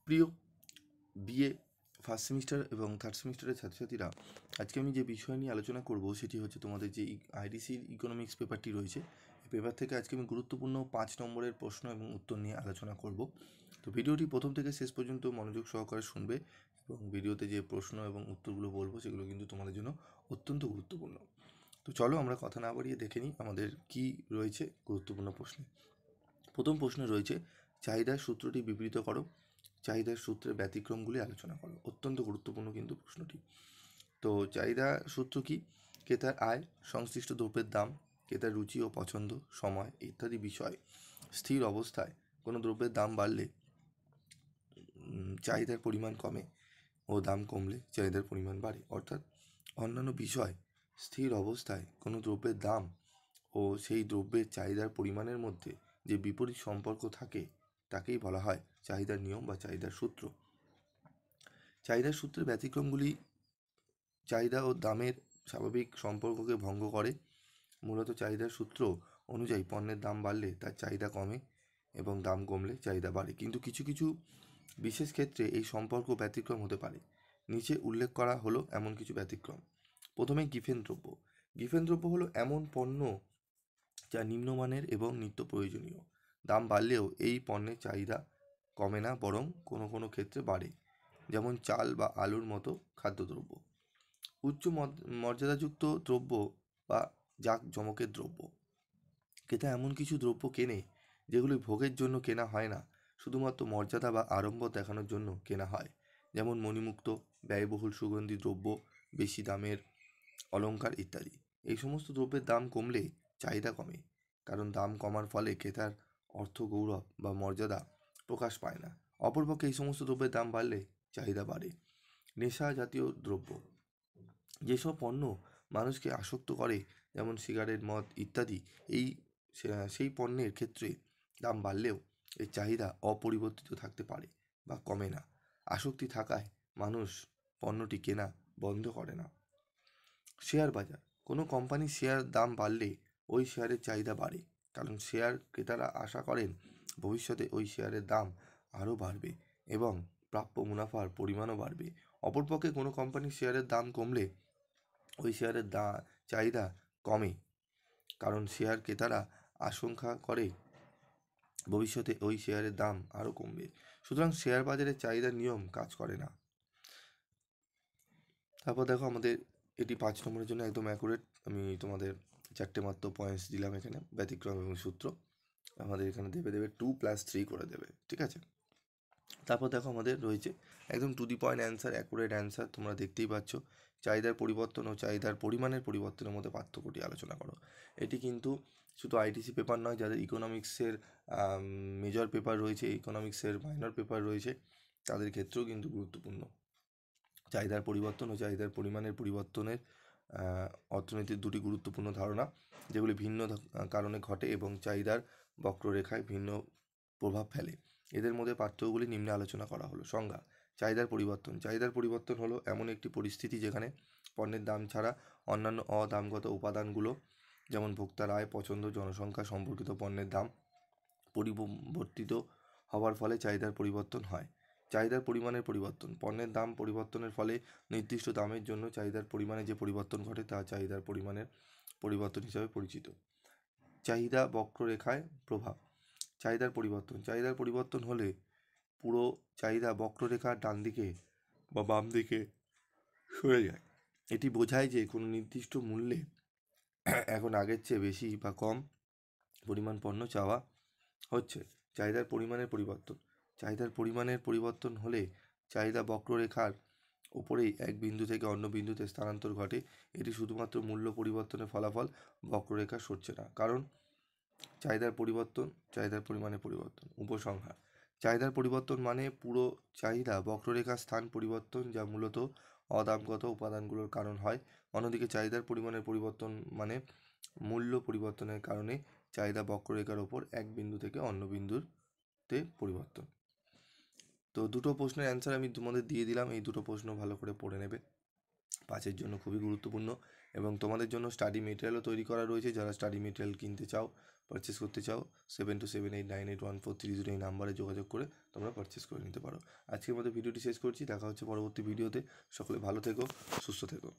প্রিয় BA first semester এবং third সেমিস্টারের ছাত্রছাত্রীরা, আজকে আমি যে বিষয় নিয়ে আলোচনা করব সেটি হচ্ছে তোমাদের যে আইডিসির ইকোনমিক্স পেপারটি রয়েছে। এই পেপার থেকে আজকে আমি গুরুত্বপূর্ণ 5 নম্বরের প্রশ্ন এবং উত্তর নিয়ে আলোচনা করব। তো ভিডিওটি প্রথম থেকে শেষ পর্যন্ত মনোযোগ সহকারে শুনবে এবং ভিডিওতে যে প্রশ্ন এবং উত্তরগুলো বলবো সেগুলো কিন্তু তোমাদের জন্য অত্যন্ত গুরুত্বপূর্ণ। তো চলো আমরা কথা না বাড়িয়ে দেখে নিই আমাদের কি রয়েছে গুরুত্বপূর্ণ প্রশ্নে। প্রথম প্রশ্নে রয়েছে, চাহিদার সূত্রটি বিবৃত করো। চাহিদার সূত্রের ব্যতিক্রমগুলি আলোচনা করো। অত্যন্ত গুরুত্বপূর্ণ কিন্তু প্রশ্নটি। তো চাহিদা সূত্র কি? ক্রেতার আয়, সংশ্লিষ্ট দ্রব্যের দাম, ক্রেতার রুচি ও পছন্দ, সময় ইত্যাদি বিষয় স্থির অবস্থায় কোনো দ্রব্যের দাম বাড়লে চাহিদার পরিমাণ কমে ও দাম কমলে চাহিদার পরিমাণ বাড়ে। অর্থাৎ অন্যান্য বিষয় স্থির অবস্থায় কোনো দ্রব্যের দাম ও সেই দ্রব্যের চাহিদার পরিমাণের মধ্যে যে বিপরীত সম্পর্ক থাকে তাকেই বলা হয় চাহিদার নিয়ম বা চাহিদার সূত্র। চাহিদার সূত্রের ব্যতিক্রমগুলি চাহিদা ও দামের স্বাভাবিক সম্পর্ককে ভঙ্গ করে। মূলত চাহিদার সূত্র অনুযায়ী পণ্যের দাম বাড়লে তার চাহিদা কমে এবং দাম কমলে চাহিদা বাড়ে, কিন্তু কিছু কিছু বিশেষ ক্ষেত্রে এই সম্পর্ক ব্যতিক্রম হতে পারে। নিচে উল্লেখ করা হলো এমন কিছু ব্যতিক্রম। প্রথমে গিফেন দ্রব্য। গিফেন দ্রব্য হলো এমন পণ্য যা নিম্নমানের এবং নিত্য প্রয়োজনীয়। দাম বাড়লেও এই পণ্যের চাহিদা কমে না, বরং কোনো কোনো ক্ষেত্রে বাড়ে, যেমন চাল বা আলুর মতো খাদ্যদ্রব্য। উচ্চ মর্যাদাযুক্ত দ্রব্য বা জাঁকজমকের দ্রব্য। ক্রেতা এমন কিছু দ্রব্য কেনে যেগুলি ভোগের জন্য কেনা হয় না, শুধুমাত্র মর্যাদা বা আড়ম্বর দেখানোর জন্য কেনা হয়, যেমন মণিমুক্ত, ব্যয়বহুল সুগন্ধি দ্রব্য, বেশি দামের অলংকার ইত্যাদি। এই সমস্ত দ্রব্যের দাম কমলে চাহিদা কমে, কারণ দাম কমার ফলে ক্রেতার অর্থ গৌরব বা মর্যাদা প্রকাশ পায় না। অপরপক্ষে এই সমস্ত দ্রব্যের দাম বাড়লে চাহিদা বাড়ে। নেশা জাতীয় দ্রব্য। যেসব পণ্য মানুষকে আসক্ত করে, যেমন সিগারেট, মদ ইত্যাদি, সেই পণ্যের ক্ষেত্রে দাম বাড়লেও এর চাহিদা অপরিবর্তিত থাকতে পারে বা কমে না। আসক্তি থাকায় মানুষ পণ্যটি কেনা বন্ধ করে না। শেয়ার বাজার। কোনো কোম্পানির শেয়ার দাম বাড়লে ওই শেয়ারের চাহিদা বাড়ে, কারণ শেয়ার ক্রেতারা আশা করেন ভবিষ্যতে ওই শেয়ারের দাম আরও বাড়বে এবং প্রাপ্য মুনাফার পরিমাণও বাড়বে। অপরপক্ষে কোনো কোম্পানির শেয়ারের দাম কমলে ওই শেয়ারের চাহিদা কমে, কারণ শেয়ার ক্রেতারা আশঙ্কা করে ভবিষ্যতে ওই শেয়ারের দাম আরও কমবে। সুতরাং শেয়ার বাজারের চাহিদার নিয়ম কাজ করে না। তারপর দেখো, আমাদের এটি 5 নম্বরের জন্য একদম অ্যাকুরেট। আমি তোমাদের 4টে মাত্র পয়েন্টস দিলাম এখানে, ব্যতিক্রম এবং সূত্র। আমাদের এখানে দেবে 2+3 করে দেবে, ঠিক আছে। তারপর দেখো, আমাদের রয়েছে একদম to the point answer, accurate answer. তোমরা দেখতেই পাচ্ছ, চাহিদার পরিবর্তন ও চাহিদার পরিমাণের পরিবর্তনের মধ্যে পার্থক্যটি আলোচনা করো। এটি কিন্তু শুধু আইটিসি পেপার নয়, যাদের ইকোনমিক্সের মেজর পেপার রয়েছে, ইকোনমিক্সের মাইনর পেপার রয়েছে, তাদের ক্ষেত্রেও কিন্তু গুরুত্বপূর্ণ। চাহিদার পরিবর্তন ও চাহিদার পরিমাণের পরিবর্তনের অর্থনীতির দুটি গুরুত্বপূর্ণ ধারণা, যেগুলি ভিন্ন কারণে ঘটে এবং চাহিদার বক্ররেখায় ভিন্ন প্রভাব ফেলে। এদের মধ্যে পার্থক্যগুলি নিম্নে আলোচনা করা হলো। সংজ্ঞা: চাহিদার পরিবর্তন। চাহিদার পরিবর্তন হলো এমন একটি পরিস্থিতি যেখানে পণ্যের দাম ছাড়া অন্যান্য অদামগত উপাদানগুলো, যেমন ভোক্তার আয়, পছন্দ, জনসংখ্যা সম্পর্কিত পণ্যের দাম পরিবর্তিত হওয়ার ফলে চাহিদার পরিবর্তন হয়। চাহিদার পরিমাণের পরিবর্তন। পণ্যের দাম পরিবর্তনের ফলে নির্দিষ্ট দামের জন্য চাহিদার পরিমাণে যে পরিবর্তন ঘটে তা চাহিদার পরিমাণের পরিবর্তন হিসাবে পরিচিত। চাহিদা বক্ররেখায় প্রভাব। চাহিদার পরিবর্তন। চাহিদার পরিবর্তন হলে পুরো চাহিদা বক্ররেখার ডান দিকে বা বাম দিকে সরে যায়। এটি বোঝায় যে কোনো নির্দিষ্ট মূল্যে এখন আগের চেয়ে বেশি বা কম পরিমাণ পণ্য চাওয়া হচ্ছে। চাহিদার পরিমাণের পরিবর্তন। চাহিদার পরিমাণের পরিবর্তন হলে চাহিদা বক্ররেখার উপরেই এক বিন্দু থেকে অন্য বিন্দুতে স্থানান্তর ঘটে। এটি শুধুমাত্র মূল্য পরিবর্তনের ফলাফল, বক্ররেখা সরছে না। কারণ চাহিদার পরিবর্তন, চাহিদার পরিমাণের পরিবর্তন। উপসংহার: চাহিদার পরিবর্তন মানে পুরো চাহিদা বক্ররেখার স্থান পরিবর্তন, যা মূলত অদামগত উপাদানগুলোর কারণ হয়। অন্যদিকে চাহিদার পরিমাণের পরিবর্তন মানে মূল্য পরিবর্তনের কারণে চাহিদা বক্ররেখার ওপর এক বিন্দু থেকে অন্য বিন্দুতে পরিবর্তন। তো দুটো প্রশ্নের অ্যান্সার আমি তোমাদের দিয়ে দিলাম। এই দুটো প্রশ্ন ভালো করে পড়ে নেবে, 5-এর জন্য খুবই গুরুত্বপূর্ণ। এবং তোমাদের জন্য স্টাডি মেটেরিয়ালও তৈরি করা রয়েছে। যারা স্টাডি মেটেরিয়াল কিনতে চাও, পারচেস করতে চাও, 7278981430 এই নাম্বারে যোগাযোগ করে তোমরা পারচেস করে নিতে পারো। আজকের মতো ভিডিওটি শেষ করছি, দেখা হচ্ছে পরবর্তী ভিডিওতে। সকলে ভালো থেকো, সুস্থ থেকো।